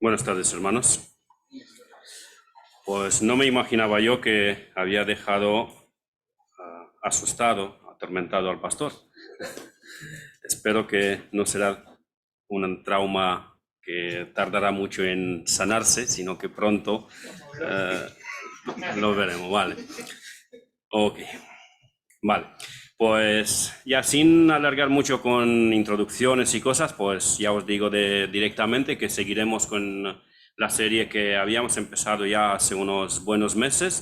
Buenas tardes, hermanos. Pues no me imaginaba yo que había dejado asustado, atormentado al pastor. Espero que no será un trauma que tardará mucho en sanarse, sino que pronto lo veremos. Vale. Ok. Vale. Pues ya sin alargar mucho con introducciones y cosas, pues ya os digo directamente que seguiremos con la serie que habíamos empezado ya hace unos buenos meses,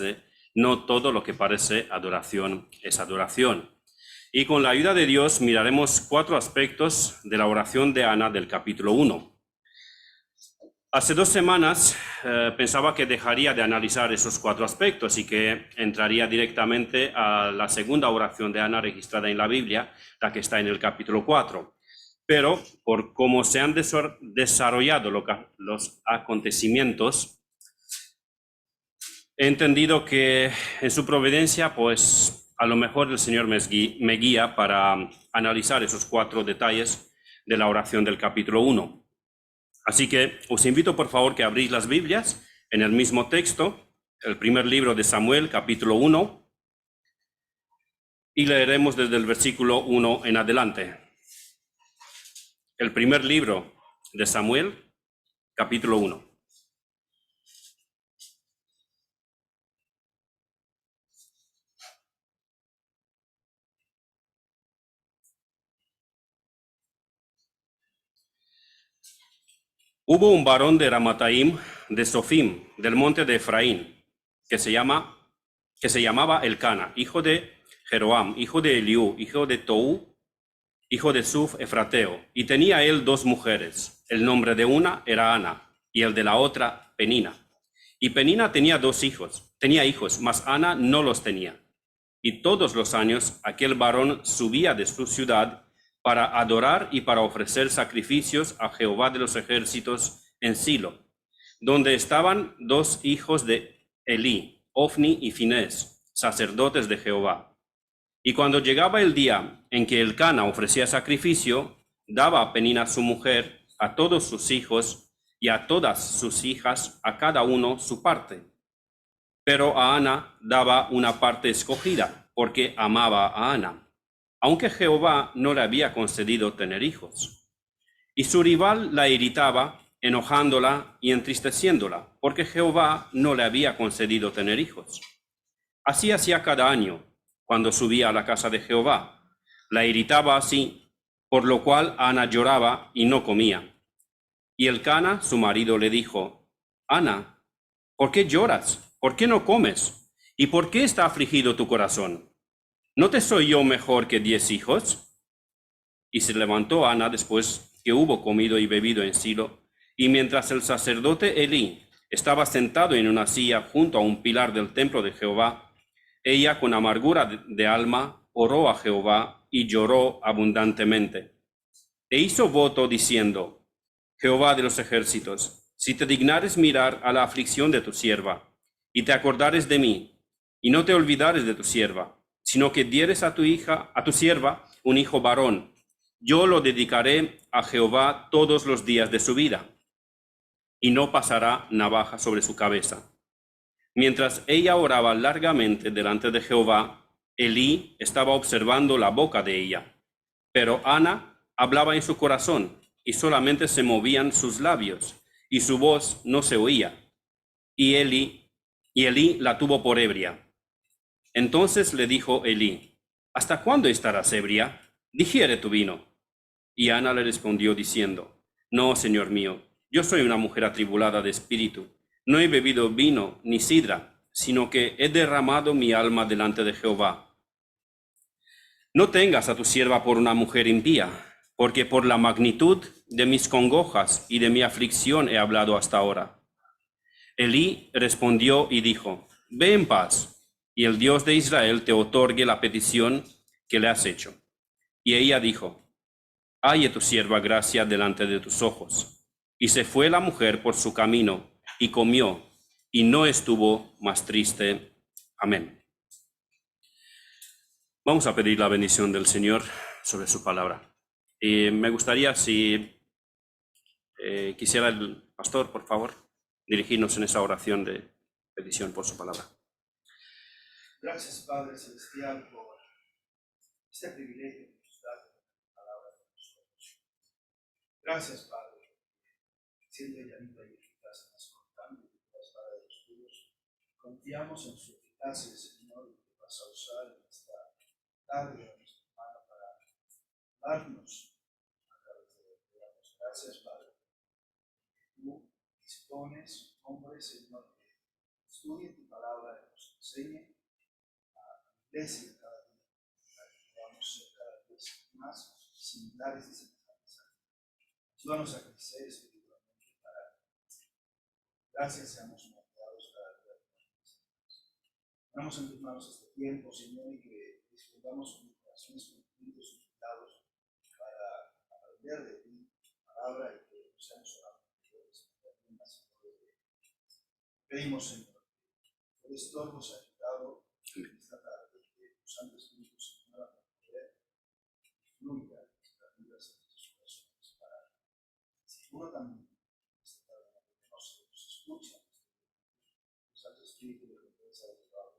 No todo lo que parece adoración es adoración. Y con la ayuda de Dios miraremos 4 aspectos de la oración de Ana del capítulo 1. Hace 2 semanas pensaba que dejaría de analizar esos 4 aspectos y que entraría directamente a la segunda oración de Ana registrada en la Biblia, la que está en el capítulo 4. Pero por cómo se han desarrollado los acontecimientos, he entendido que en su providencia, pues a lo mejor el Señor me guía para analizar esos 4 detalles de la oración del capítulo 1. Así que os invito por favor que abrís las Biblias en el mismo texto, el primer libro de Samuel, capítulo 1, y leeremos desde el versículo 1 en adelante. El primer libro de Samuel, capítulo 1. Hubo un varón de Ramataim, de Sofim, del monte de Efraín, que se llamaba Elcana, hijo de Jeroam, hijo de Eliú, hijo de Tou, hijo de Suf Efrateo, y tenía él 2 mujeres. El nombre de una era Ana, y el de la otra Penina. Y Penina tenía hijos, mas Ana no los tenía. Y todos los años aquel varón subía de su ciudad para adorar y para ofrecer sacrificios a Jehová de los ejércitos en Silo, donde estaban 2 hijos de Elí, Ofni y Finés, sacerdotes de Jehová. Y cuando llegaba el día en que Elcana ofrecía sacrificio, daba a Penina su mujer, a todos sus hijos y a todas sus hijas, a cada uno su parte. Pero a Ana daba una parte escogida, porque amaba a Ana, aunque Jehová no le había concedido tener hijos. Y su rival la irritaba, enojándola y entristeciéndola, porque Jehová no le había concedido tener hijos. Así hacía cada año, cuando subía a la casa de Jehová. La irritaba así, por lo cual Ana lloraba y no comía. Y Elcana, su marido, le dijo: Ana, ¿por qué lloras? ¿Por qué no comes? ¿Y por qué está afligido tu corazón? ¿No te soy yo mejor que 10 hijos? Y se levantó Ana después que hubo comido y bebido en Silo, y mientras el sacerdote Elí estaba sentado en una silla junto a un pilar del templo de Jehová, ella con amargura de alma oró a Jehová y lloró abundantemente. E hizo voto diciendo: Jehová de los ejércitos, si te dignares mirar a la aflicción de tu sierva, y te acordares de mí, y no te olvidares de tu sierva, sino que dieres a tu sierva, un hijo varón, yo lo dedicaré a Jehová todos los días de su vida, y no pasará navaja sobre su cabeza. Mientras ella oraba largamente delante de Jehová, Elí estaba observando la boca de ella, pero Ana hablaba en su corazón, y solamente se movían sus labios, y su voz no se oía. Y Elí la tuvo por ebria. Entonces le dijo Elí: ¿Hasta cuándo estarás ebria? Digiere tu vino. Y Ana le respondió diciendo: No, señor mío, yo soy una mujer atribulada de espíritu. No he bebido vino ni sidra, sino que he derramado mi alma delante de Jehová. No tengas a tu sierva por una mujer impía, porque por la magnitud de mis congojas y de mi aflicción he hablado hasta ahora. Elí respondió y dijo: Ve en paz, y el Dios de Israel te otorgue la petición que le has hecho. Y ella dijo: Halle tu sierva gracia delante de tus ojos. Y se fue la mujer por su camino, y comió, y no estuvo más triste. Amén. Vamos a pedir la bendición del Señor sobre su palabra. Y me gustaría, si Quisiera el pastor, por favor, dirigirnos en esa oración de petición por su palabra. Gracias, Padre Celestial, por este privilegio que nos da de la palabra de nosotros. Gracias, Padre, siempre llanita y eficaz en las cortantes de la espada de los tuyos. Confiamos en su eficacia, Señor, y que vas a usar en esta tarde a nuestra hermana para darnos a través de lo que damos. Gracias, Padre. Tú dispones hombres, Señor, que estudien tu palabra y nos enseñen a la iglesia cada día, para que podamos ser cada vez más similares y semejantes a ti. Ayúdanos a crecer espiritualmente para que, gracias, seamos moldeados cada día. Ponemos en tus manos este tiempo, Señor, y que disfrutamos con corazones contentos y invitados para aprender de ti, tu palabra, y que seamos orados. Pedimos, Señor, que el estorbo se ha quitado en esta tarde, que tu Santo Espíritu se mueva con poder y fluya en nuestras vidas y en nuestros corazones para que seguro también esta tarde que nos escucha, tu Santo Espíritu de recompensa de Padre.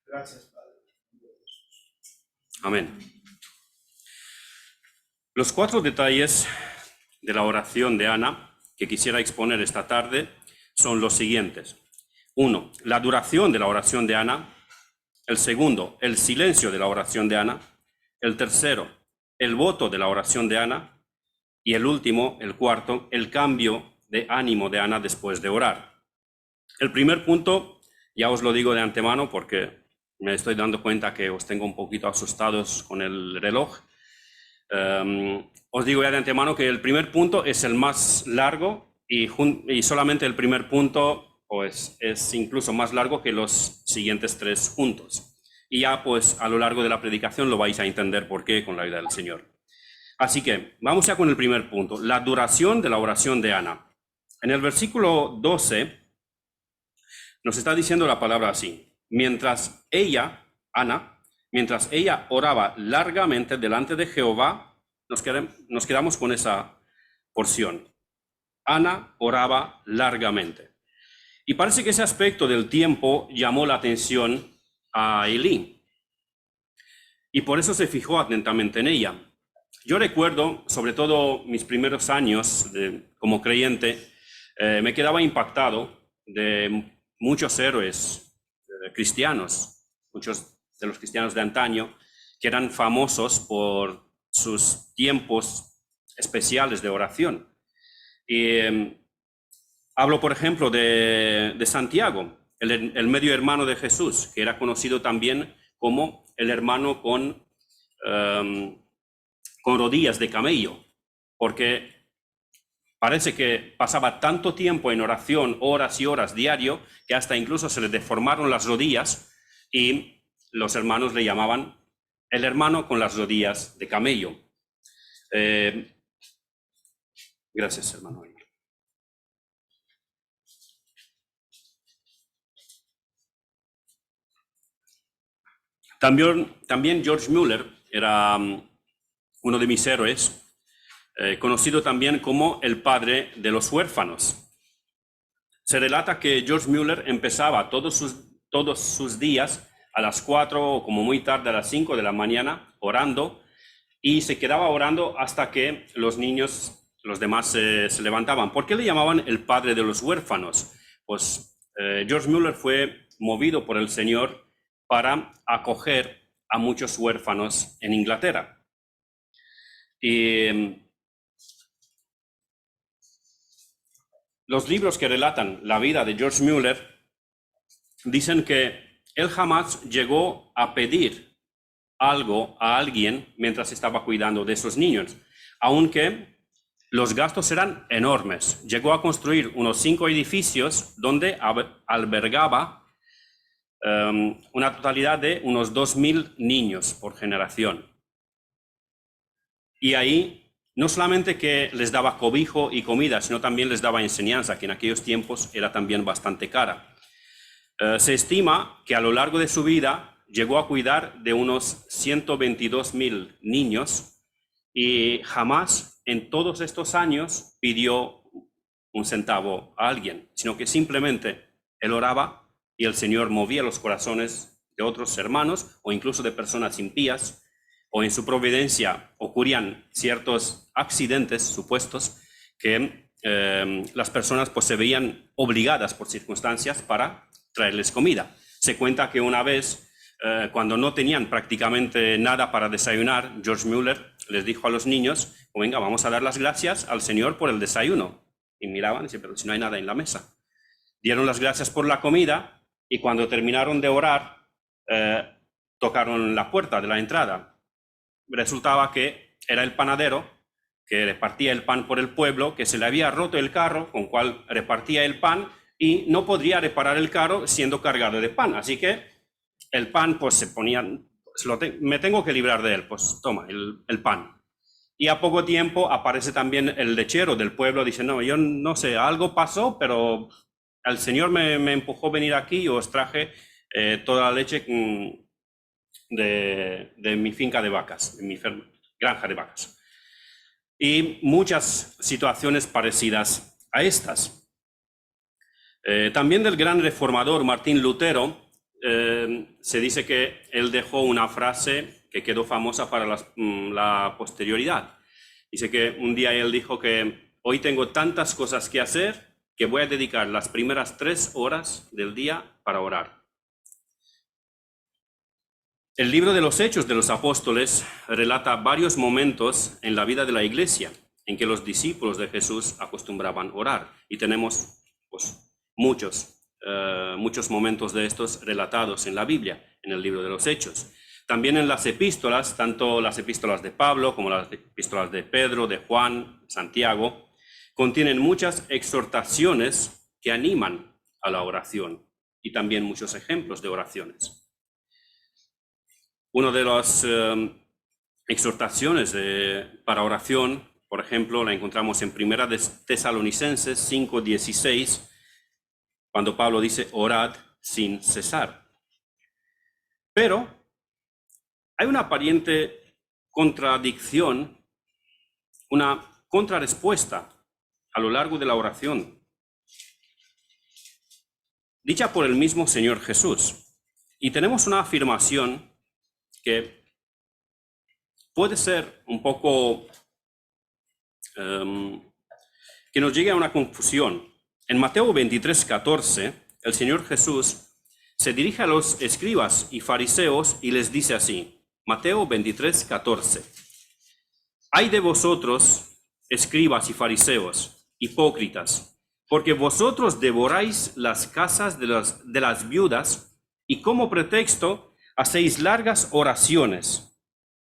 Gracias, Padre, en el nombre de Jesús. Amén. Los 4 detalles de la oración de Ana que quisiera exponer esta tarde son los siguientes. 1, la duración de la oración de Ana. El segundo, el silencio de la oración de Ana. El tercero, el voto de la oración de Ana. Y el último, el cuarto, el cambio de ánimo de Ana después de orar. El primer punto, ya os lo digo de antemano porque me estoy dando cuenta que os tengo un poquito asustados con el reloj. Os digo ya de antemano que el primer punto es el más largo y solamente el primer punto pues, es incluso más largo que los siguientes 3 juntos. Y ya pues a lo largo de la predicación lo vais a entender por qué con la ayuda del Señor. Así que vamos ya con el primer punto, la duración de la oración de Ana. En el versículo 12 nos está diciendo la palabra así: mientras ella, Ana, mientras ella oraba largamente delante de Jehová, nos quedamos con esa porción. Ana oraba largamente. Y parece que ese aspecto del tiempo llamó la atención a Elí. Y por eso se fijó atentamente en ella. Yo recuerdo, sobre todo mis primeros años como creyente, me quedaba impactado de muchos héroes cristianos, muchos de los cristianos de antaño, que eran famosos por sus tiempos especiales de oración. Y hablo, por ejemplo, de Santiago, el medio hermano de Jesús, que era conocido también como el hermano con rodillas de camello, porque parece que pasaba tanto tiempo en oración, horas y horas diario, que hasta incluso se le deformaron las rodillas y los hermanos le llamaban el hermano con las rodillas de camello. Gracias, hermano. También George Mueller era uno de mis héroes, conocido también como el padre de los huérfanos. Se relata que George Mueller empezaba todos sus días a las 4 o como muy tarde a las 5 de la mañana orando, y se quedaba orando hasta que los niños, los demás se levantaban. ¿Por qué le llamaban el padre de los huérfanos? Pues George Mueller fue movido por el Señor para acoger a muchos huérfanos en Inglaterra. Y los libros que relatan la vida de George Mueller dicen que él jamás llegó a pedir algo a alguien mientras estaba cuidando de esos niños, aunque los gastos eran enormes. Llegó a construir unos 5 edificios donde albergaba una totalidad de unos 2.000 niños por generación. Y ahí no solamente que les daba cobijo y comida, sino también les daba enseñanza, que en aquellos tiempos era también bastante cara. Se estima que a lo largo de su vida llegó a cuidar de unos 122.000 niños y jamás en todos estos años pidió un centavo a alguien, sino que simplemente él oraba y el Señor movía los corazones de otros hermanos o incluso de personas impías, o en su providencia ocurrían ciertos accidentes supuestos que las personas pues se veían obligadas por circunstancias para traerles comida. Se cuenta que una vez, cuando no tenían prácticamente nada para desayunar, George Mueller les dijo a los niños, venga, vamos a dar las gracias al Señor por el desayuno. Y miraban y decían, pero si no hay nada en la mesa. Dieron las gracias por la comida y cuando terminaron de orar, tocaron la puerta de la entrada. Resultaba que era el panadero que repartía el pan por el pueblo, que se le había roto el carro con cual repartía el pan y no podría reparar el carro siendo cargado de pan. Así que el pan pues se ponía, pues, me tengo que librar de él, pues toma el pan. Y a poco tiempo aparece también el lechero del pueblo, dice, no, yo no sé, algo pasó, pero el Señor me empujó a venir aquí y os traje toda la leche de mi finca de vacas, de mi granja de vacas. Y muchas situaciones parecidas a estas. También del gran reformador Martín Lutero, se dice que él dejó una frase que quedó famosa para la posterioridad. Dice que un día él dijo que hoy tengo tantas cosas que hacer que voy a dedicar las primeras 3 horas del día para orar. El libro de los Hechos de los Apóstoles relata varios momentos en la vida de la iglesia en que los discípulos de Jesús acostumbraban orar. Y tenemos pues, muchos momentos de estos relatados en la Biblia, en el libro de los Hechos. También en las epístolas, tanto las epístolas de Pablo como las epístolas de Pedro, de Juan, Santiago, contienen muchas exhortaciones que animan a la oración y también muchos ejemplos de oraciones. Una de las exhortaciones para oración, por ejemplo, la encontramos en Primera de Tesalonicenses 5:16, cuando Pablo dice, orad sin cesar. Pero hay una aparente contradicción, una contrarrespuesta a lo largo de la oración, dicha por el mismo Señor Jesús. Y tenemos una afirmación que puede ser un poco que nos llegue a una confusión. En Mateo 23:14, el Señor Jesús se dirige a los escribas y fariseos y les dice así, Mateo 23:14, «Ay de vosotros, escribas y fariseos, hipócritas, porque vosotros devoráis las casas de las viudas y como pretexto hacéis largas oraciones.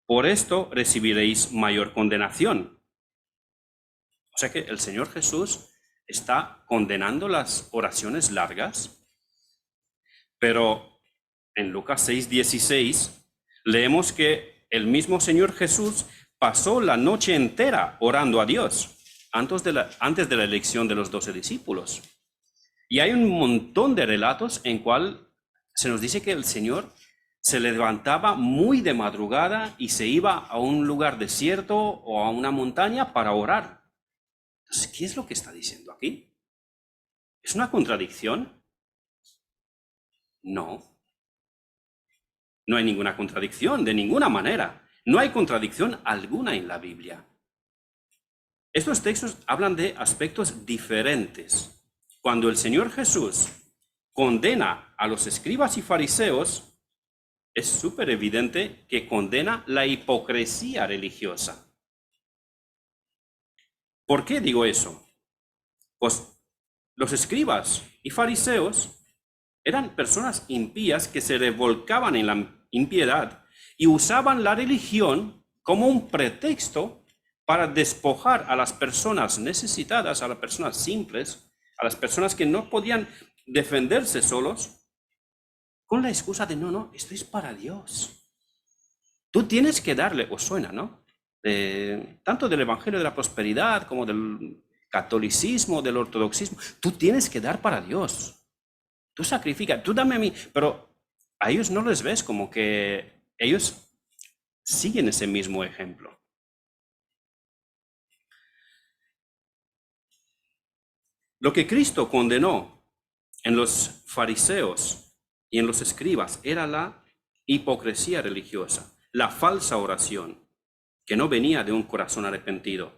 Por esto recibiréis mayor condenación». O sea que el Señor Jesús está condenando las oraciones largas, pero en Lucas 6:16 leemos que el mismo Señor Jesús pasó la noche entera orando a Dios antes de la elección de los 12 discípulos. Y hay un montón de relatos en cual se nos dice que el Señor se levantaba muy de madrugada y se iba a un lugar desierto o a una montaña para orar. Entonces, ¿qué es lo que está diciendo aquí? ¿Es una contradicción? No. No hay ninguna contradicción, de ninguna manera. No hay contradicción alguna en la Biblia. Estos textos hablan de aspectos diferentes. Cuando el Señor Jesús condena a los escribas y fariseos, es súper evidente que condena la hipocresía religiosa. ¿Por qué digo eso? Pues los escribas y fariseos eran personas impías que se revolcaban en la impiedad y usaban la religión como un pretexto para despojar a las personas necesitadas, a las personas simples, a las personas que no podían defenderse solos, con la excusa de no, esto es para Dios. Tú tienes que darle, os suena, ¿no? Tanto del Evangelio de la Prosperidad como del catolicismo, del ortodoxismo, tú tienes que dar para Dios. Tú sacrifica, tú dame a mí, pero a ellos no les ves como que ellos siguen ese mismo ejemplo. Lo que Cristo condenó en los fariseos y en los escribas era la hipocresía religiosa, la falsa oración, que no venía de un corazón arrepentido.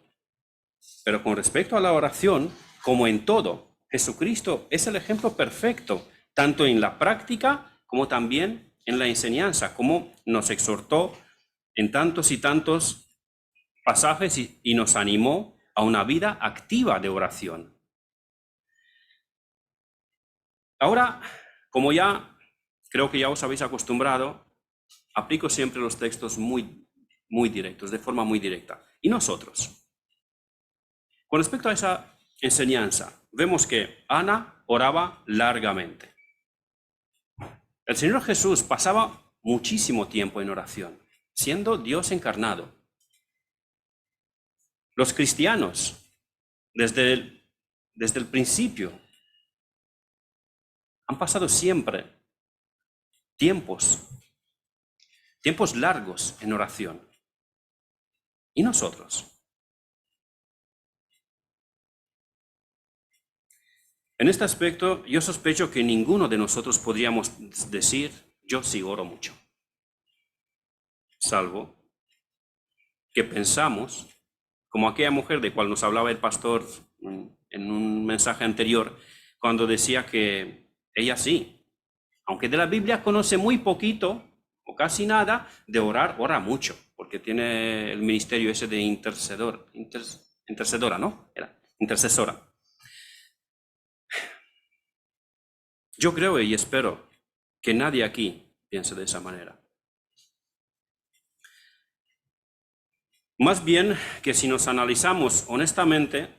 Pero con respecto a la oración, como en todo, Jesucristo es el ejemplo perfecto, tanto en la práctica como también en la enseñanza, como nos exhortó en tantos y tantos pasajes y nos animó a una vida activa de oración. Ahora, como ya creo que ya os habéis acostumbrado, aplico siempre los textos muy directos, de forma muy directa. ¿Y nosotros? Con respecto a esa enseñanza, vemos que Ana oraba largamente. El Señor Jesús pasaba muchísimo tiempo en oración, siendo Dios encarnado. Los cristianos, desde el principio, han pasado siempre tiempos largos en oración. ¿Y nosotros? En este aspecto, yo sospecho que ninguno de nosotros podríamos decir, yo sí oro mucho. Salvo que pensamos, como aquella mujer de cual nos hablaba el pastor en un mensaje anterior, cuando decía que ella sí, aunque de la Biblia conoce muy poquito o casi nada, de orar, ora mucho, porque tiene el ministerio ese de intercesora, ¿no? Era intercesora. Yo creo y espero que nadie aquí piense de esa manera. Más bien que si nos analizamos honestamente,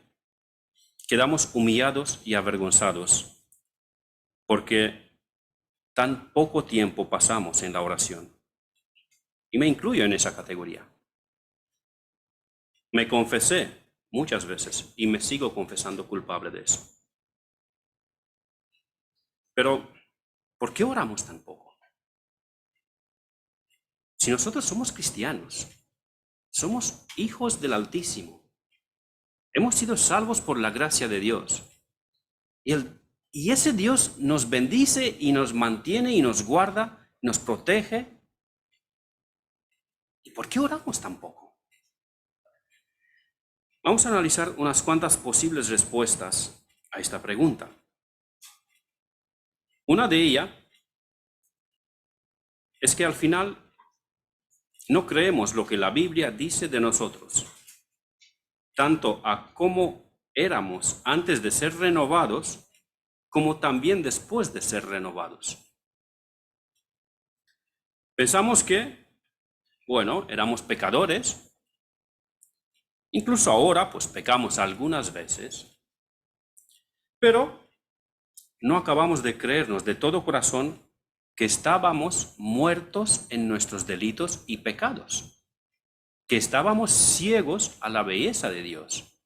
quedamos humillados y avergonzados, porque tan poco tiempo pasamos en la oración. Y me incluyo en esa categoría. Me confesé muchas veces y me sigo confesando culpable de eso. Pero, ¿por qué oramos tan poco? Si nosotros somos cristianos, somos hijos del Altísimo, hemos sido salvos por la gracia de Dios, y ese Dios nos bendice y nos mantiene y nos guarda, nos protege. ¿Y por qué oramos tan poco? Vamos a analizar unas cuantas posibles respuestas a esta pregunta. Una de ellas es que al final no creemos lo que la Biblia dice de nosotros, tanto a cómo éramos antes de ser renovados, como también después de ser renovados. Pensamos que, bueno, éramos pecadores, incluso ahora pues pecamos algunas veces, pero no acabamos de creernos de todo corazón que estábamos muertos en nuestros delitos y pecados, que estábamos ciegos a la belleza de Dios,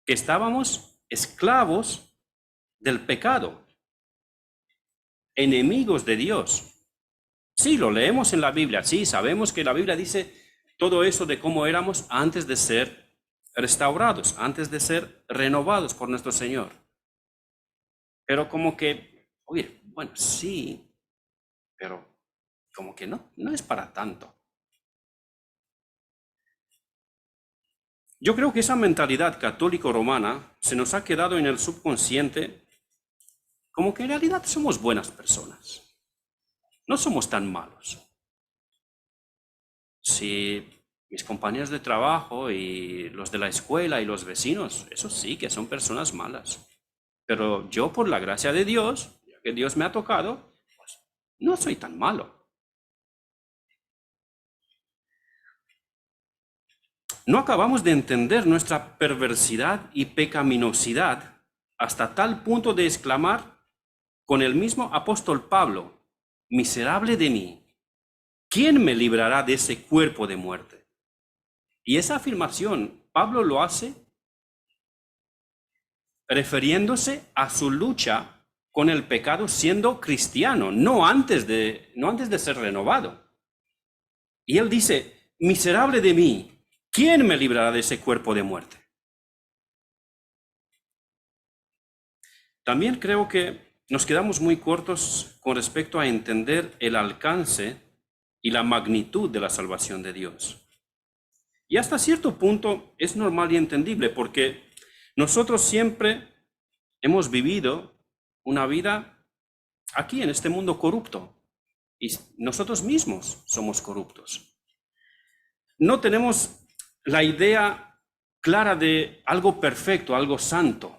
que estábamos esclavos del pecado, enemigos de Dios. Sí, lo leemos en la Biblia, sí, sabemos que la Biblia dice todo eso de cómo éramos antes de ser restaurados, antes de ser renovados por nuestro Señor. Pero como que, oye, bueno, sí, pero como que no es para tanto. Yo creo que esa mentalidad católico-romana se nos ha quedado en el subconsciente como que en realidad somos buenas personas. No somos tan malos. Si mis compañeros de trabajo y los de la escuela y los vecinos, esos sí que son personas malas. Pero yo, por la gracia de Dios, ya que Dios me ha tocado, pues no soy tan malo. No acabamos de entender nuestra perversidad y pecaminosidad hasta tal punto de exclamar con el mismo apóstol Pablo, miserable de mí, ¿quién me librará de ese cuerpo de muerte? Y esa afirmación Pablo lo hace refiriéndose a su lucha con el pecado siendo cristiano, no antes de ser renovado. Y él dice, miserable de mí, ¿quién me librará de ese cuerpo de muerte? También creo que nos quedamos muy cortos con respecto a entender el alcance y la magnitud de la salvación de Dios. Y hasta cierto punto es normal y entendible porque nosotros siempre hemos vivido una vida aquí en este mundo corrupto y nosotros mismos somos corruptos. No tenemos la idea clara de algo perfecto, algo santo.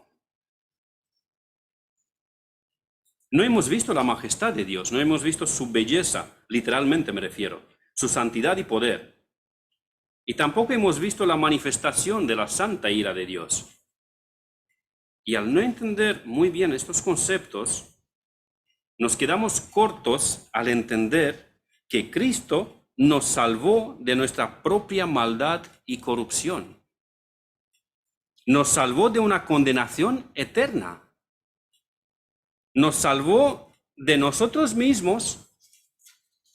No hemos visto la majestad de Dios, no hemos visto su belleza, literalmente me refiero, su santidad y poder. Y tampoco hemos visto la manifestación de la santa ira de Dios. Y al no entender muy bien estos conceptos, nos quedamos cortos al entender que Cristo nos salvó de nuestra propia maldad y corrupción. Nos salvó de una condenación eterna. Nos salvó de nosotros mismos,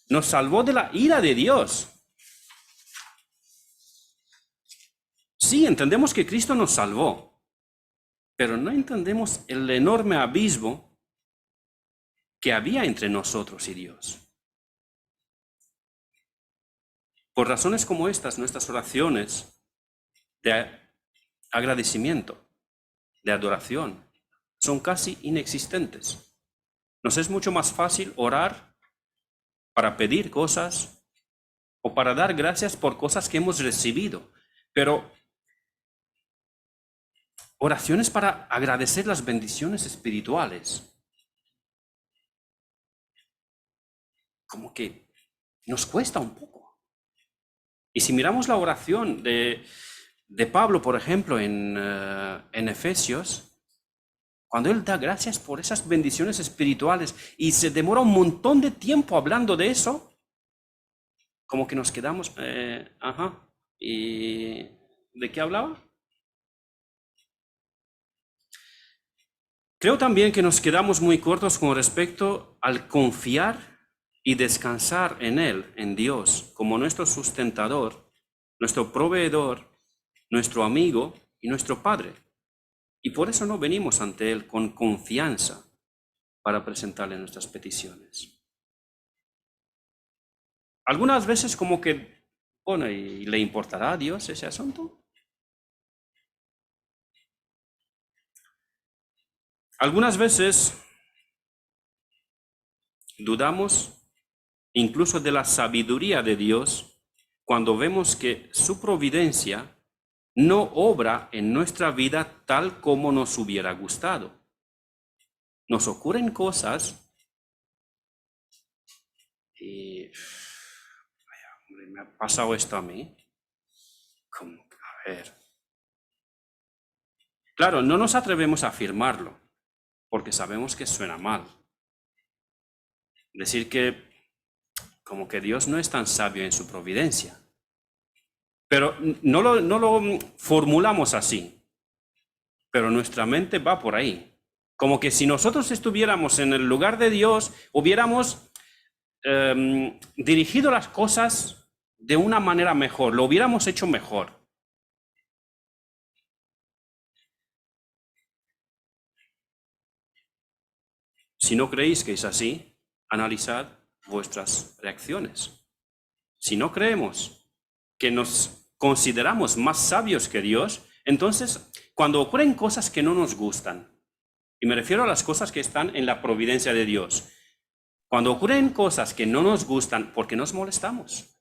nos salvó de la ira de Dios. Sí, entendemos que Cristo nos salvó, pero no entendemos el enorme abismo que había entre nosotros y Dios. Por razones como estas, nuestras oraciones de agradecimiento, de adoración, son casi inexistentes. Nos es mucho más fácil orar para pedir cosas o para dar gracias por cosas que hemos recibido, pero oraciones para agradecer las bendiciones espirituales, como que nos cuesta un poco. Y si miramos la oración de Pablo, por ejemplo, en Efesios, cuando él da gracias por esas bendiciones espirituales y se demora un montón de tiempo hablando de eso, como que nos quedamos, ¿y de qué hablaba? Creo también que nos quedamos muy cortos con respecto al confiar y descansar en Él, en Dios, como nuestro sustentador, nuestro proveedor, nuestro amigo y nuestro Padre. Y por eso no venimos ante Él con confianza para presentarle nuestras peticiones. Algunas veces como que, bueno, ¿y le importará a Dios ese asunto? Algunas veces dudamos incluso de la sabiduría de Dios cuando vemos que su providencia no obra en nuestra vida tal como nos hubiera gustado. Nos ocurren cosas y, vaya, hombre, me ha pasado esto a mí. Como, a ver. Claro, no nos atrevemos a afirmarlo, porque sabemos que suena mal. Decir que como que Dios no es tan sabio en su providencia. Pero no lo formulamos así. Pero nuestra mente va por ahí. Como que si nosotros estuviéramos en el lugar de Dios, hubiéramos dirigido las cosas de una manera mejor, lo hubiéramos hecho mejor. Si no creéis que es así, analizad vuestras reacciones. Si no creemos que nos consideramos más sabios que Dios, entonces cuando ocurren cosas que no nos gustan, y me refiero a las cosas que están en la providencia de Dios, cuando ocurren cosas que no nos gustan, ¿por qué nos molestamos?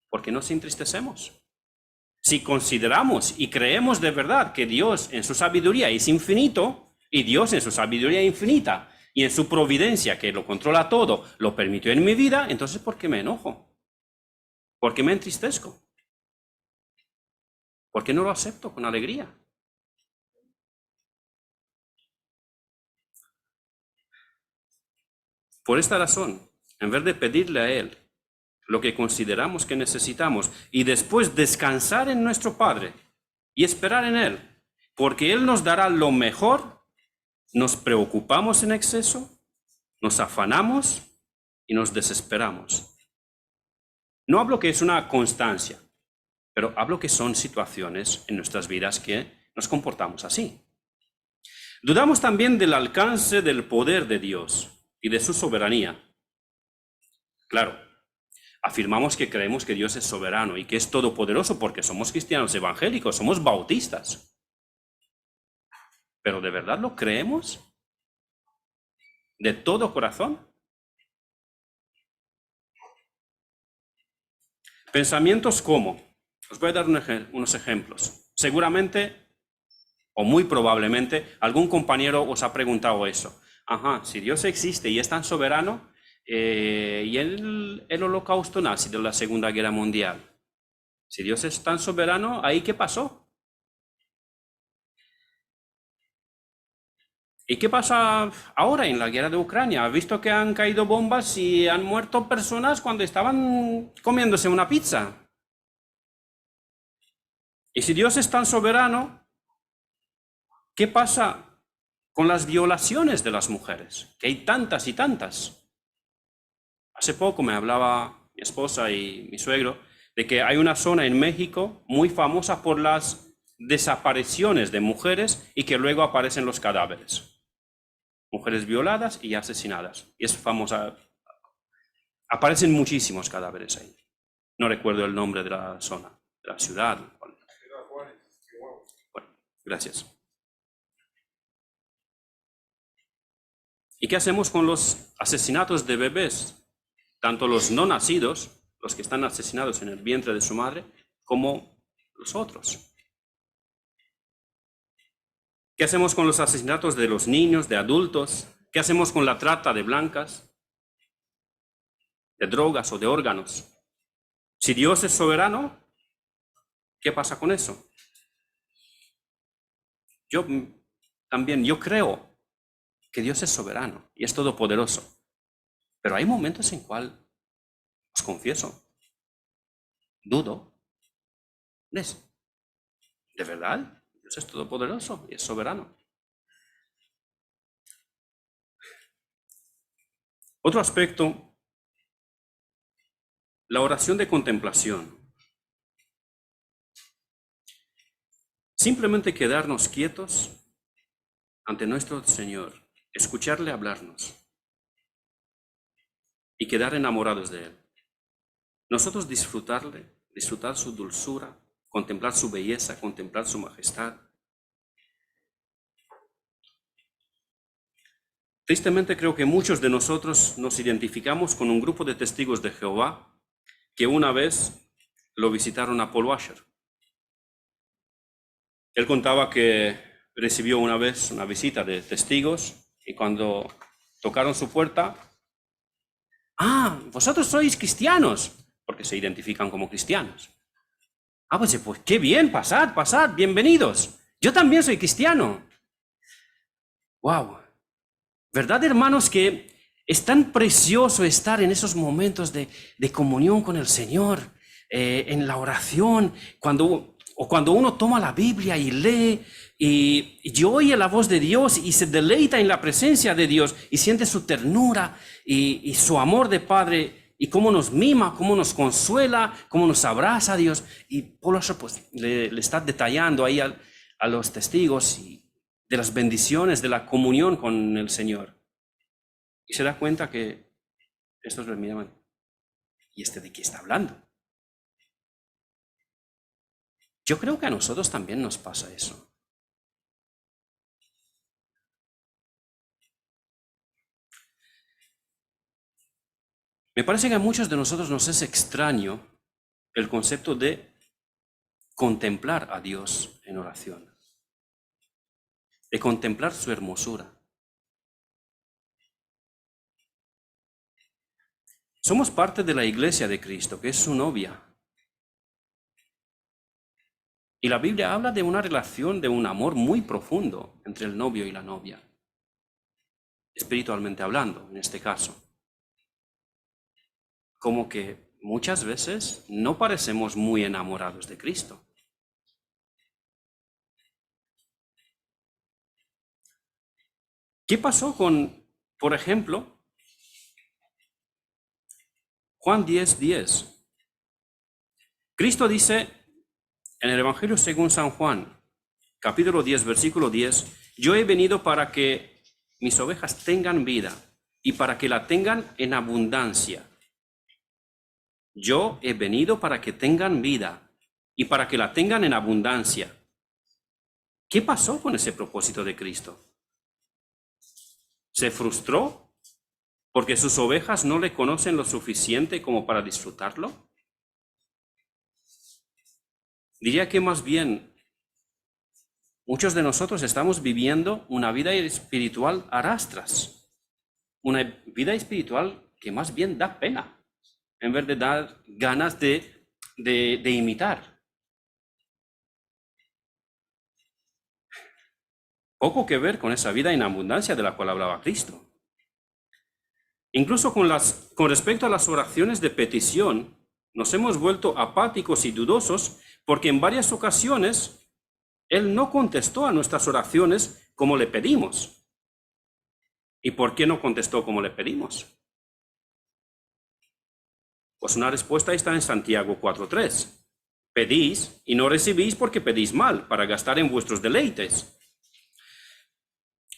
¿Por qué nos entristecemos? Si consideramos y creemos de verdad que Dios en su sabiduría es infinito, y Dios en su sabiduría infinita y en su providencia que lo controla todo, lo permitió en mi vida, entonces ¿por qué me enojo? ¿Por qué me entristezco? ¿Por qué no lo acepto con alegría? Por esta razón, en vez de pedirle a Él lo que consideramos que necesitamos y después descansar en nuestro Padre y esperar en Él, porque Él nos dará lo mejor, nos preocupamos en exceso, nos afanamos y nos desesperamos. No hablo que es una constancia, pero hablo que son situaciones en nuestras vidas que nos comportamos así. Dudamos también del alcance del poder de Dios y de su soberanía. Claro, afirmamos que creemos que Dios es soberano y que es todopoderoso porque somos cristianos evangélicos, somos bautistas. ¿Pero de verdad lo creemos? ¿De todo corazón? Pensamientos como, os voy a dar unos ejemplos. Seguramente, o muy probablemente, algún compañero os ha preguntado eso. Ajá, si Dios existe y es tan soberano, y el holocausto nazi de la Segunda Guerra Mundial. Si Dios es tan soberano, ¿ahí qué pasó? ¿Y qué pasa ahora en la guerra de Ucrania? ¿Has visto que han caído bombas y han muerto personas cuando estaban comiéndose una pizza? Y si Dios es tan soberano, ¿qué pasa con las violaciones de las mujeres? Que hay tantas y tantas. Hace poco me hablaba mi esposa y mi suegro de que hay una zona en México muy famosa por las desapariciones de mujeres y que luego aparecen los cadáveres. Mujeres violadas y asesinadas. Y es famosa. Aparecen muchísimos cadáveres ahí. No recuerdo el nombre de la zona, de la ciudad. Bueno, gracias. ¿Y qué hacemos con los asesinatos de bebés? Tanto los no nacidos, los que están asesinados en el vientre de su madre, como los otros. ¿Qué hacemos con los asesinatos de los niños, de adultos? ¿Qué hacemos con la trata de blancas, de drogas o de órganos? Si Dios es soberano, ¿qué pasa con eso? Yo creo que Dios es soberano y es todopoderoso. Pero hay momentos en cuales, os confieso, dudo. ¿De verdad? Dios es todopoderoso y es soberano. Otro aspecto, la oración de contemplación. Simplemente quedarnos quietos ante nuestro Señor, escucharle hablarnos y quedar enamorados de Él. Nosotros disfrutar su dulzura, contemplar su belleza, contemplar su majestad. Tristemente creo que muchos de nosotros nos identificamos con un grupo de testigos de Jehová que una vez lo visitaron a Paul Washer. Él contaba que recibió una vez una visita de testigos y cuando tocaron su puerta, vosotros sois cristianos, porque se identifican como cristianos. Pues qué bien, pasad, bienvenidos. Yo también soy cristiano. Wow. ¿Verdad, hermanos, que es tan precioso estar en esos momentos de comunión con el Señor, en la oración, cuando uno toma la Biblia y lee y oye la voz de Dios y se deleita en la presencia de Dios y siente su ternura y su amor de Padre y cómo nos mima, cómo nos consuela, cómo nos abraza a Dios? Y por eso pues le está detallando ahí a los testigos y de las bendiciones de la comunión con el Señor. Y se da cuenta que estos le miraban. ¿Y de qué está hablando? Yo creo que a nosotros también nos pasa eso. Me parece que a muchos de nosotros nos es extraño el concepto de contemplar a Dios en oración, de contemplar su hermosura. Somos parte de la iglesia de Cristo, que es su novia. Y la Biblia habla de una relación, de un amor muy profundo entre el novio y la novia, espiritualmente hablando, en este caso. Como que muchas veces no parecemos muy enamorados de Cristo. ¿Qué pasó con, por ejemplo, Juan 10:10? Cristo dice en el Evangelio según San Juan, capítulo 10, versículo 10, Yo he venido para que mis ovejas tengan vida y para que la tengan en abundancia. Yo he venido para que tengan vida y para que la tengan en abundancia. ¿Qué pasó con ese propósito de Cristo? ¿Se frustró porque sus ovejas no le conocen lo suficiente como para disfrutarlo? Diría que más bien muchos de nosotros estamos viviendo una vida espiritual a rastras, una vida espiritual que más bien da pena, en vez de dar ganas de imitar. Poco que ver con esa vida en abundancia de la cual hablaba Cristo. Incluso con respecto a las oraciones de petición, nos hemos vuelto apáticos y dudosos porque en varias ocasiones Él no contestó a nuestras oraciones como le pedimos. ¿Y por qué no contestó como le pedimos? Pues una respuesta está en Santiago 4:3. Pedís y no recibís porque pedís mal, para gastar en vuestros deleites.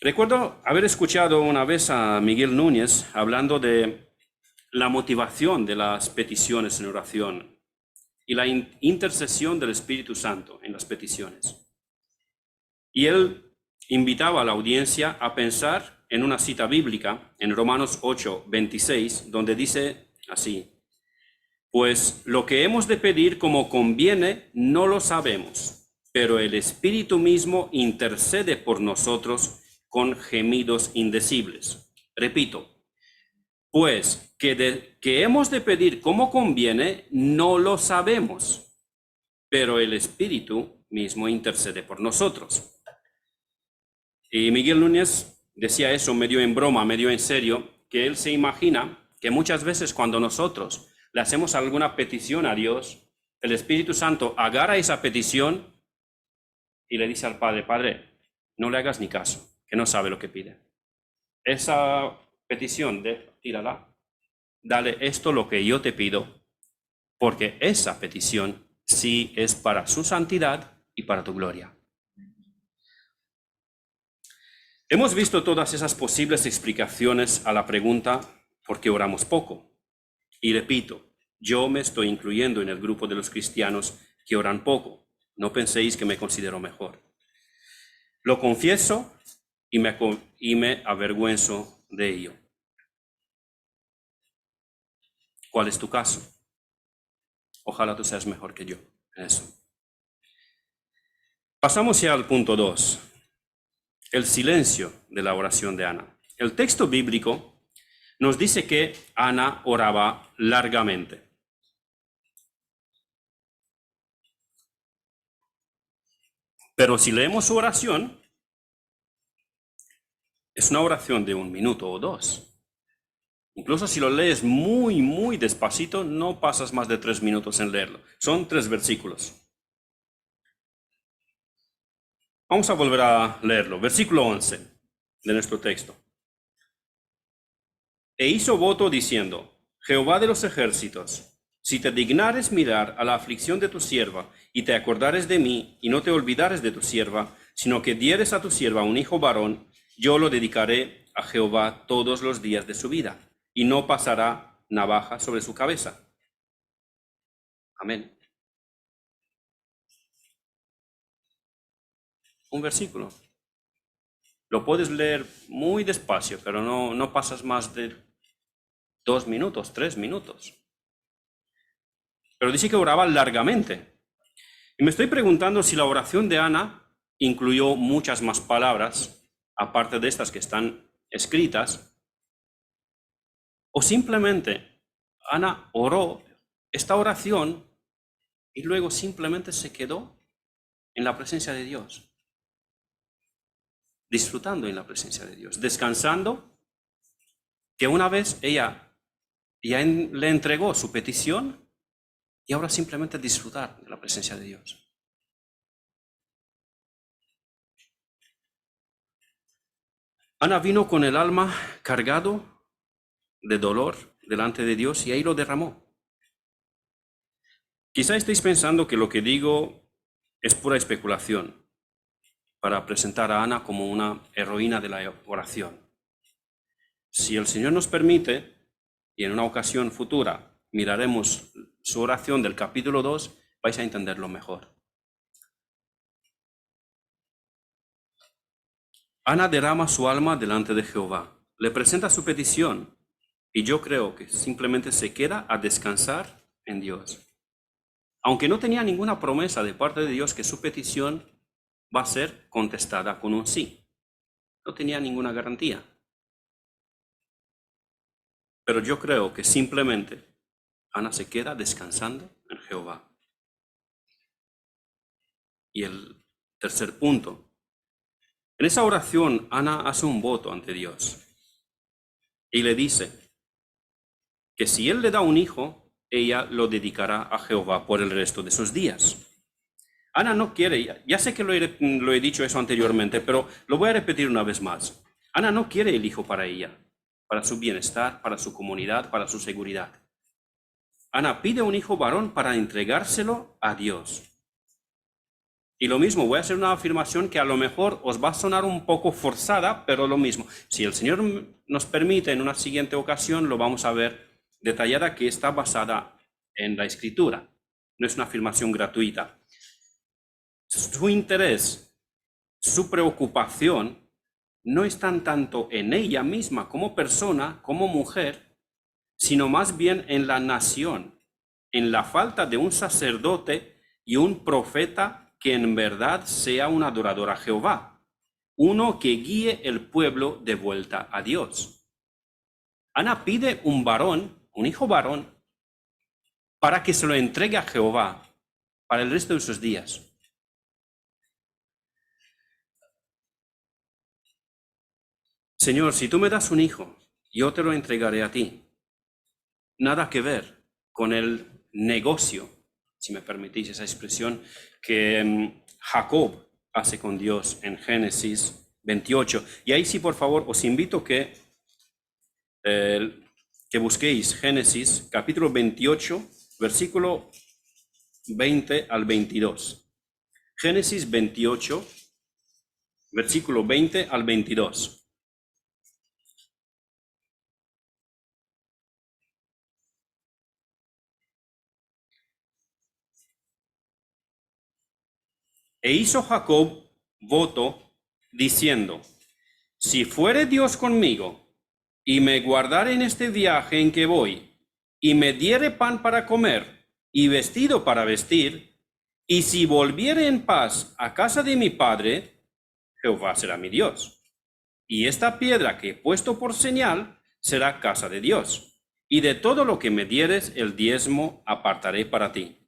Recuerdo haber escuchado una vez a Miguel Núñez hablando de la motivación de las peticiones en oración y la intercesión del Espíritu Santo en las peticiones. Y él invitaba a la audiencia a pensar en una cita bíblica en Romanos 8:26, donde dice así: pues lo que hemos de pedir como conviene no lo sabemos, pero el Espíritu mismo intercede por nosotros con gemidos indecibles. Repito, pues que hemos de pedir como conviene no lo sabemos, pero el Espíritu mismo intercede por nosotros. Y Miguel Núñez decía eso medio en broma, medio en serio, que él se imagina que muchas veces cuando nosotros le hacemos alguna petición a Dios, el Espíritu Santo agarra esa petición y le dice al Padre: Padre, no le hagas ni caso, que no sabe lo que pide. Esa petición, tírala, dale esto lo que yo te pido, porque esa petición sí es para su santidad y para tu gloria. Hemos visto todas esas posibles explicaciones a la pregunta ¿por qué oramos poco? Y repito, yo me estoy incluyendo en el grupo de los cristianos que oran poco. No penséis que me considero mejor. Lo confieso y me avergüenzo de ello. ¿Cuál es tu caso? Ojalá tú seas mejor que yo en eso. Pasamos ya al punto 2. El silencio de la oración de Ana. El texto bíblico nos dice que Ana oraba largamente. Pero si leemos su oración, es una oración de 1 minuto o 2. Incluso si lo lees muy, muy despacito, no pasas más de 3 minutos en leerlo. Son 3 versículos. Vamos a volver a leerlo. Versículo 11 de nuestro texto. E hizo voto diciendo: Jehová de los ejércitos, si te dignares mirar a la aflicción de tu sierva, y te acordares de mí, y no te olvidares de tu sierva, sino que dieres a tu sierva un hijo varón, yo lo dedicaré a Jehová todos los días de su vida, y no pasará navaja sobre su cabeza. Amén. Un versículo. Lo puedes leer muy despacio, pero no pasas más de 2 minutos, 3 minutos. Pero dice que oraba largamente. Y me estoy preguntando si la oración de Ana incluyó muchas más palabras, aparte de estas que están escritas, o simplemente Ana oró esta oración y luego simplemente se quedó en la presencia de Dios, disfrutando en la presencia de Dios, descansando, que una vez ella ya le entregó su petición y ahora simplemente disfrutar de la presencia de Dios. Ana vino con el alma cargado de dolor delante de Dios y ahí lo derramó. Quizá estéis pensando que lo que digo es pura especulación, para presentar a Ana como una heroína de la oración. Si el Señor nos permite, y en una ocasión futura miraremos su oración del capítulo 2, vais a entenderlo mejor. Ana derrama su alma delante de Jehová, le presenta su petición y yo creo que simplemente se queda a descansar en Dios. Aunque no tenía ninguna promesa de parte de Dios que su petición va a ser contestada con un sí. No tenía ninguna garantía. Pero yo creo que simplemente Ana se queda descansando en Jehová. Y el tercer punto. En esa oración, Ana hace un voto ante Dios. Y le dice que si él le da un hijo, ella lo dedicará a Jehová por el resto de sus días. Ana no quiere, ya sé que lo he dicho eso anteriormente, pero lo voy a repetir una vez más. Ana no quiere el hijo para ella, para su bienestar, para su comunidad, para su seguridad. Ana pide un hijo varón para entregárselo a Dios. Y lo mismo, voy a hacer una afirmación que a lo mejor os va a sonar un poco forzada, pero lo mismo. Si el Señor nos permite, en una siguiente ocasión lo vamos a ver detallada, que está basada en la Escritura. No es una afirmación gratuita. Su interés, su preocupación, no están tanto en ella misma como persona, como mujer, sino más bien en la nación, en la falta de un sacerdote y un profeta que en verdad sea un adorador a Jehová, uno que guíe el pueblo de vuelta a Dios. Ana pide un varón, un hijo varón, para que se lo entregue a Jehová para el resto de sus días. Señor, si tú me das un hijo, yo te lo entregaré a ti. Nada que ver con el negocio, si me permitís esa expresión, que Jacob hace con Dios en Génesis 28. Y ahí sí, por favor, os invito que busquéis Génesis capítulo 28, versículo 20 al 22. Génesis 28, versículo 20 al 22. E hizo Jacob voto diciendo: si fuere Dios conmigo, y me guardare en este viaje en que voy, y me diere pan para comer, y vestido para vestir, y si volviere en paz a casa de mi padre, Jehová será mi Dios. Y esta piedra que he puesto por señal será casa de Dios. Y de todo lo que me dieres, el diezmo apartaré para ti.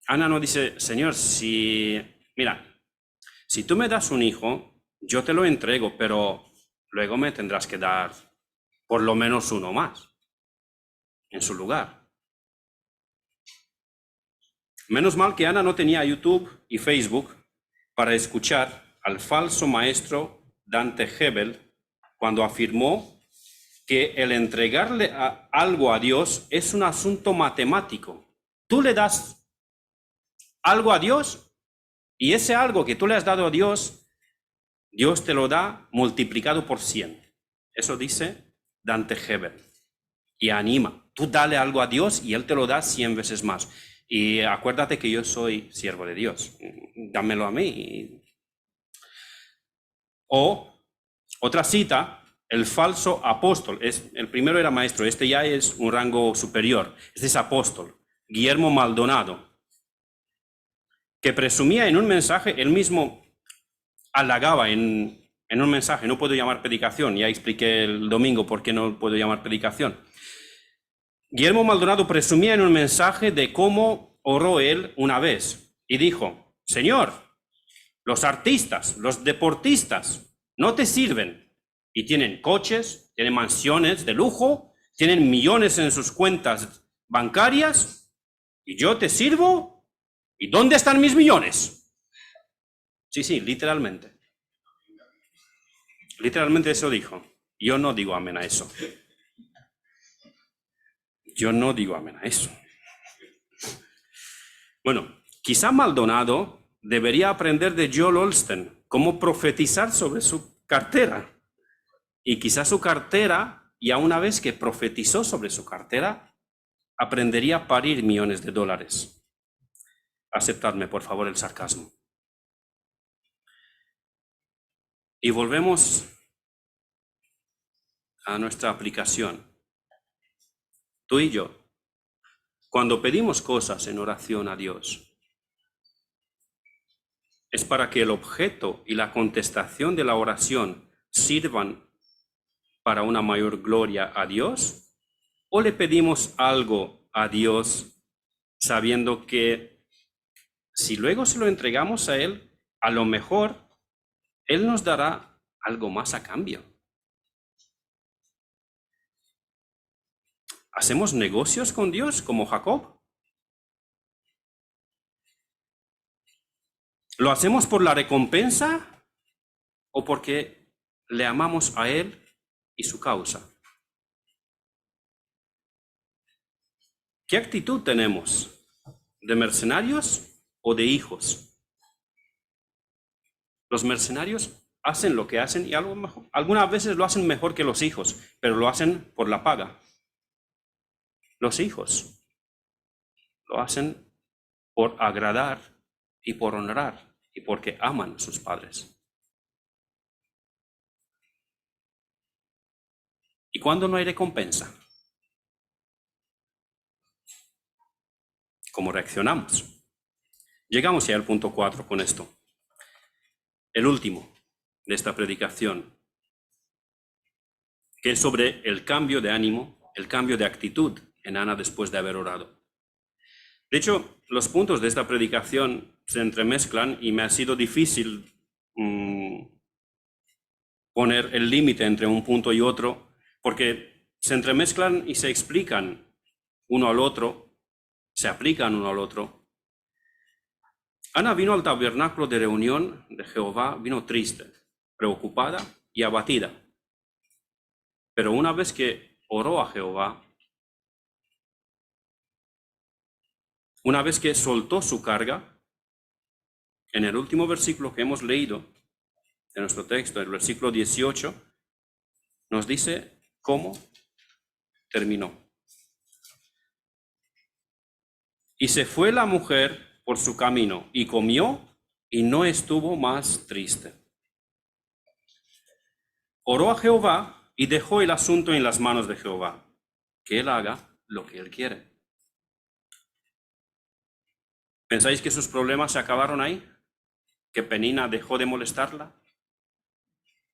Ana no dice: Señor, si tú me das un hijo, yo te lo entrego, pero luego me tendrás que dar por lo menos uno más en su lugar. Menos mal que Ana no tenía YouTube y Facebook para escuchar al falso maestro Dante Hebel cuando afirmó que el entregarle algo a Dios es un asunto matemático. Tú le das algo a Dios y ese algo que tú le has dado a Dios, Dios te lo da multiplicado por 100. Eso dice Dante Hebel. Y anima, tú dale algo a Dios y Él te lo da 100 veces más. Y acuérdate que yo soy siervo de Dios. Dámelo a mí. O otra cita, el falso apóstol. El primero era maestro, este ya es un rango superior. Este es apóstol. Guillermo Maldonado, que presumía en un mensaje, él mismo halagaba en un mensaje, no puedo llamar predicación, ya expliqué el domingo por qué no puedo llamar predicación. Guillermo Maldonado presumía en un mensaje de cómo oró él una vez y dijo: Señor, los artistas, los deportistas no te sirven y tienen coches, tienen mansiones de lujo, tienen millones en sus cuentas bancarias y yo te sirvo. ¿Y dónde están mis millones? Sí, literalmente. Literalmente eso dijo. Yo no digo amén a eso. Yo no digo amén a eso. Bueno, quizá Maldonado debería aprender de Joel Osteen cómo profetizar sobre su cartera. Y quizá su cartera, ya una vez que profetizó sobre su cartera, aprendería a parir millones de dólares. Aceptadme, por favor, el sarcasmo. Y volvemos a nuestra aplicación. Tú y yo, cuando pedimos cosas en oración a Dios, ¿es para que el objeto y la contestación de la oración sirvan para una mayor gloria a Dios? ¿O le pedimos algo a Dios sabiendo que si luego se lo entregamos a Él, a lo mejor Él nos dará algo más a cambio? ¿Hacemos negocios con Dios como Jacob? ¿Lo hacemos por la recompensa o porque le amamos a Él y su causa? ¿Qué actitud tenemos? ¿De mercenarios o de hijos? Los mercenarios hacen lo que hacen y algunas veces lo hacen mejor que los hijos, pero lo hacen por la paga. Los hijos lo hacen por agradar y por honrar y porque aman a sus padres. ¿Y cuando no hay recompensa? ¿Cómo reaccionamos? Llegamos ya al punto 4 con esto. El último de esta predicación, que es sobre el cambio de ánimo, el cambio de actitud en Ana después de haber orado. De hecho, los puntos de esta predicación se entremezclan y me ha sido difícil poner el límite entre un punto y otro, porque se entremezclan y se explican uno al otro, se aplican uno al otro. Ana vino al tabernáculo de reunión de Jehová, vino triste, preocupada y abatida. Pero una vez que oró a Jehová, una vez que soltó su carga, en el último versículo que hemos leído de nuestro texto, el versículo 18, nos dice cómo terminó. Y se fue la mujer por su camino y comió y no estuvo más triste. Oró a Jehová y dejó el asunto en las manos de Jehová, que Él haga lo que Él quiere. ¿Pensáis que sus problemas se acabaron ahí? ¿Que Penina dejó de molestarla?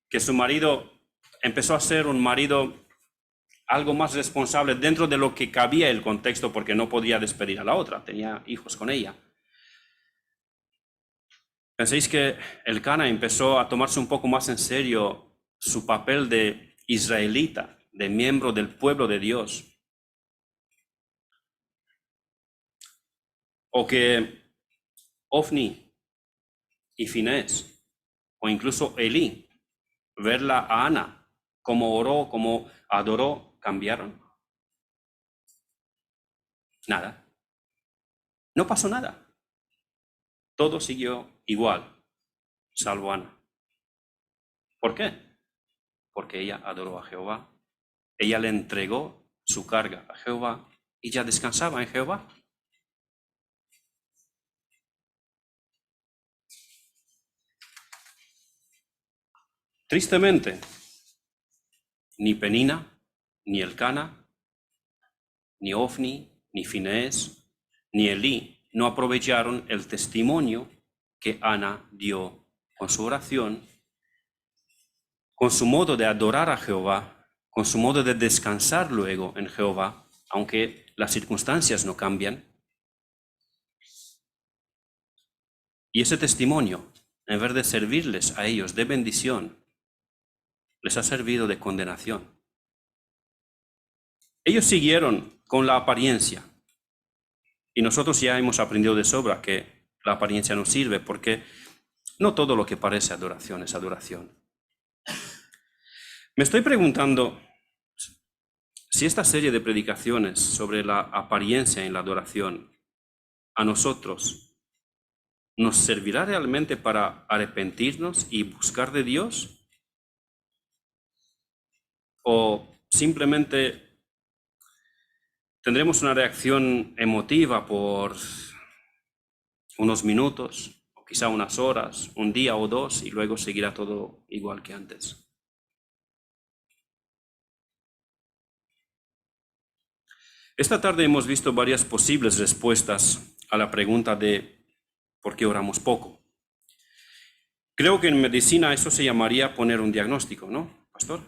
¿Que su marido empezó a ser un marido algo más responsable dentro de lo que cabía el contexto porque no podía despedir a la otra, tenía hijos con ella? ¿Pensáis que Elcana empezó a tomarse un poco más en serio su papel de israelita, de miembro del pueblo de Dios? ¿O que Ofni y Finés, o incluso Elí, verla a Ana, cómo oró, cómo adoró, cambiaron? Nada. No pasó nada. Todo siguió igual, salvo Ana. ¿Por qué? Porque ella adoró a Jehová. Ella le entregó su carga a Jehová y ya descansaba en Jehová. Tristemente, ni Penina, ni Elcana, ni Ofni, ni Finés, ni Elí no aprovecharon el testimonio que Ana dio con su oración, con su modo de adorar a Jehová, con su modo de descansar luego en Jehová, aunque las circunstancias no cambian. Y ese testimonio, en vez de servirles a ellos de bendición, les ha servido de condenación. Ellos siguieron con la apariencia. Y nosotros ya hemos aprendido de sobra que la apariencia no sirve porque no todo lo que parece adoración es adoración. Me estoy preguntando si esta serie de predicaciones sobre la apariencia en la adoración a nosotros nos servirá realmente para arrepentirnos y buscar de Dios? ¿O simplemente tendremos una reacción emotiva por unos minutos, o quizá unas horas, un día o dos, y luego seguirá todo igual que antes? Esta tarde hemos visto varias posibles respuestas a la pregunta de ¿por qué oramos poco? Creo que en medicina eso se llamaría poner un diagnóstico, ¿no, pastor?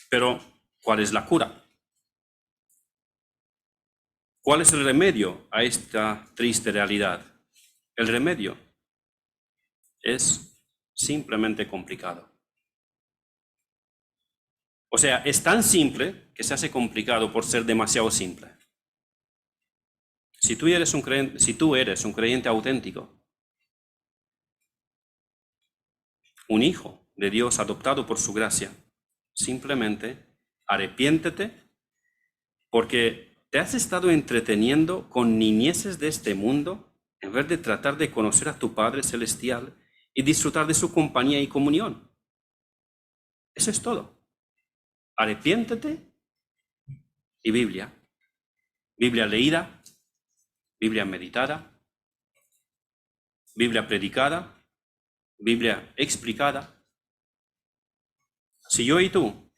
Pero, ¿cuál es la cura? ¿Cuál es el remedio a esta triste realidad? El remedio es simplemente complicado. O sea, es tan simple que se hace complicado por ser demasiado simple. Si tú eres un creyente auténtico, un hijo de Dios adoptado por su gracia, simplemente arrepiéntete, porque te has estado entreteniendo con niñeces de este mundo en vez de tratar de conocer a tu Padre Celestial y disfrutar de su compañía y comunión. Eso es todo. Arrepiéntete y Biblia. Biblia leída, Biblia meditada, Biblia predicada, Biblia explicada. Si yo y tú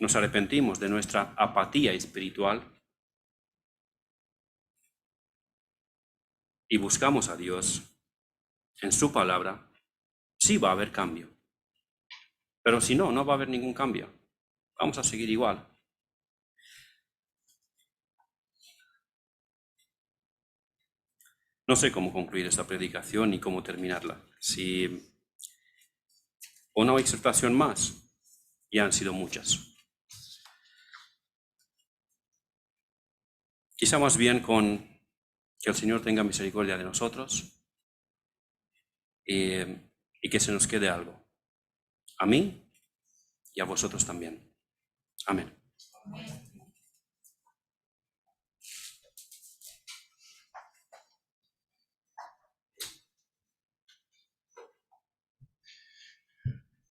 nos arrepentimos de nuestra apatía espiritual y buscamos a Dios en su palabra, sí va a haber cambio. Pero si no, no va a haber ningún cambio. Vamos a seguir igual. No sé cómo concluir esta predicación ni cómo terminarla. Si una exhortación más, ya han sido muchas. Quizá más bien con que el Señor tenga misericordia de nosotros y que se nos quede algo. A mí y a vosotros también. Amén.